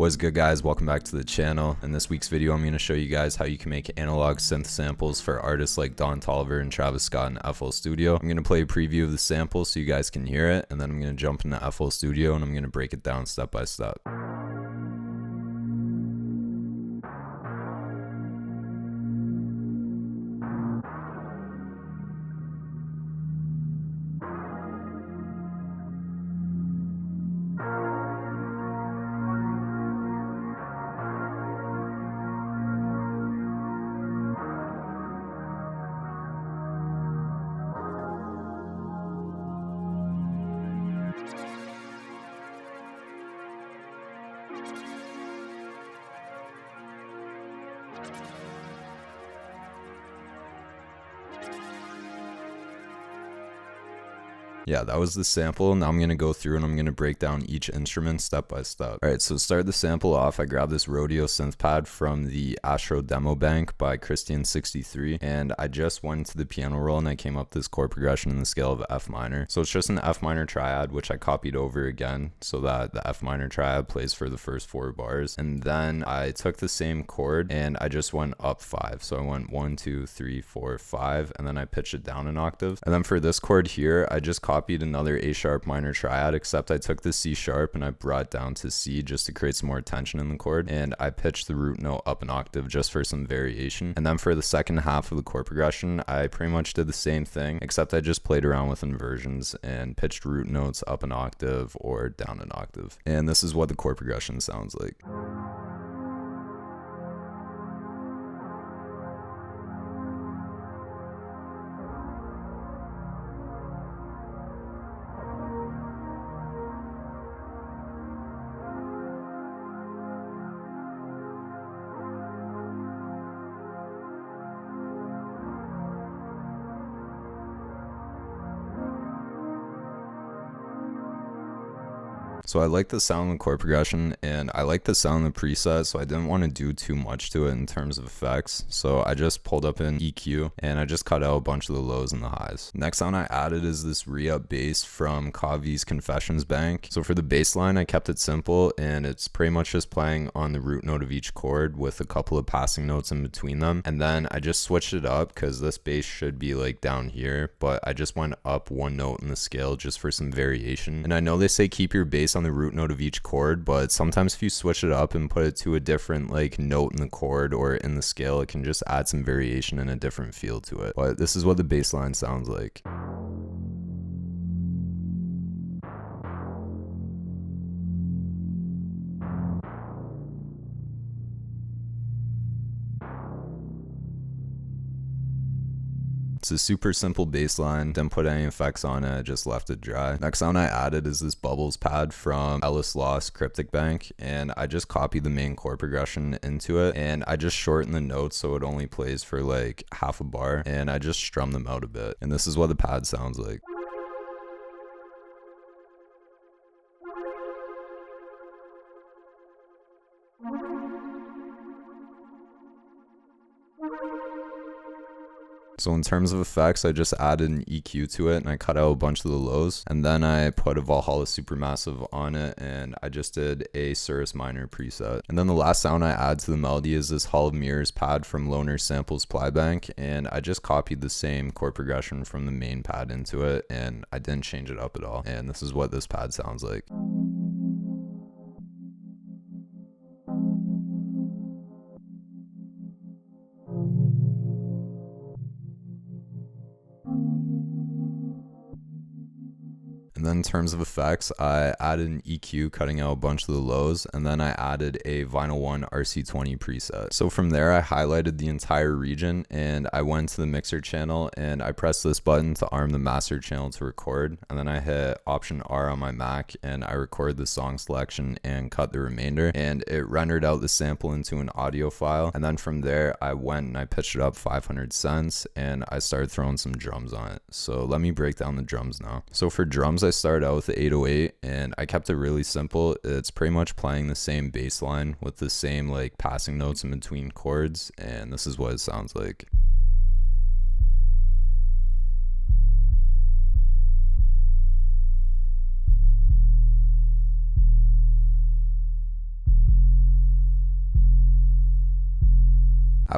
What's good, guys? Welcome back to the channel. In this week's video, I'm going to show you guys how you can make analog synth samples for artists like Toliver and Travis Scott in FL Studio. I'm going to play a preview of the sample so you guys can hear it, and then I'm going to jump into FL Studio and I'm going to break it down step by step. Yeah, that was the sample. Now I'm going to go through and I'm going to break down each instrument step by step. Alright, so to start the sample off, I grabbed this rodeo synth pad from the Astro Demo Bank by Christian63, and I just went to the piano roll and I came up this chord progression in the scale of F minor. So it's just an F minor triad, which I copied over again so that the F minor triad plays for the first 4 bars. And then I took the same chord and I just went up 5. So I went 1, 2, 3, 4, 5, and then I pitched it down an octave. And then for this chord here, I just copied another A sharp minor triad, except I took the C sharp and I brought it down to C just to create some more tension in the chord, and I pitched the root note up an octave just for some variation. And then for the second half of the chord progression, I pretty much did the same thing, except I just played around with inversions and pitched root notes up an octave or down an octave. And this is what the chord progression sounds like. So I like the sound of the chord progression, and I like the sound of the preset, so I didn't want to do too much to it in terms of effects. So I just pulled up an EQ and I just cut out a bunch of the lows and the highs. Next sound I added is this re-up bass from Kavi's Confessions Bank. So for the bass line, I kept it simple, and it's pretty much just playing on the root note of each chord with a couple of passing notes in between them. And then I just switched it up because this bass should be like down here, but I just went up 1 note in the scale just for some variation. And I know they say keep your bass on the root note of each chord, but sometimes if you switch it up and put it to a different like note in the chord or in the scale, it can just add some variation and a different feel to it. But this is what the bass line sounds like. It's a super simple bass line, didn't put any effects on it, just left it dry. Next sound I added is this bubbles pad from Lost Cryptic Bank, and I just copied the main chord progression into it, and I just shortened the notes so it only plays for like half a bar, and I just strummed them out a bit. And this is what the pad sounds like. So in terms of effects, I just added an EQ to it and I cut out a bunch of the lows, and then I put a Valhalla Supermassive on it, and I just did a Cirrus minor preset. And then the last sound I add to the melody is this Hall of Mirrors pad from Loner Samples Plybank, and I just copied the same chord progression from the main pad into it, and I didn't change it up at all. And this is what this pad sounds like. And then in terms of effects, I added an EQ cutting out a bunch of the lows, and then I added a Vinyl 1 RC20 preset. So from there, I highlighted the entire region, and I went to the mixer channel and I pressed this button to arm the master channel to record, and then I hit Option R on my Mac and I recorded the song selection and cut the remainder, and it rendered out the sample into an audio file. And then from there, I went and I pitched it up 500 cents and I started throwing some drums on it. So let me break down the drums now. So for drums, I started out with the 808 and I kept it really simple. It's pretty much playing the same bass line with the same like passing notes in between chords, and this is what it sounds like.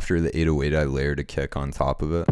After the 808, I layered a kick on top of it.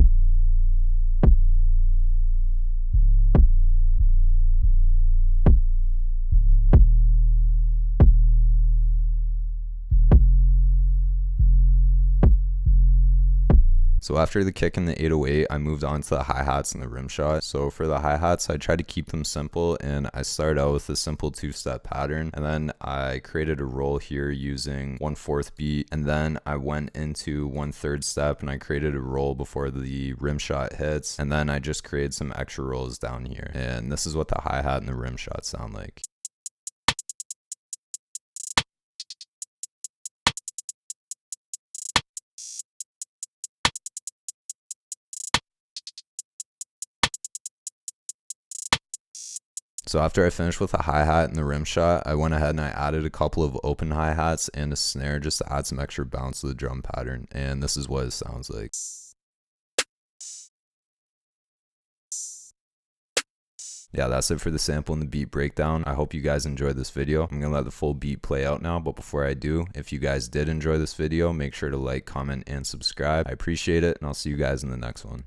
So after the kick and the 808, I moved on to the hi-hats and the rim shot. So for the hi-hats, I tried to keep them simple, and I started out with a simple 2-step pattern, and then I created a roll here using 1/4 beat, and then I went into 1/3 step and I created a roll before the rim shot hits, and then I just created some extra rolls down here. And this is what the hi-hat and the rim shot sound like. So after I finished with the hi-hat and the rim shot, I went ahead and I added a couple of open hi-hats and a snare just to add some extra bounce to the drum pattern. And this is what it sounds like. Yeah, that's it for the sample and the beat breakdown. I hope you guys enjoyed this video. I'm gonna let the full beat play out now, but before I do, if you guys did enjoy this video, make sure to like, comment, and subscribe. I appreciate it, and I'll see you guys in the next one.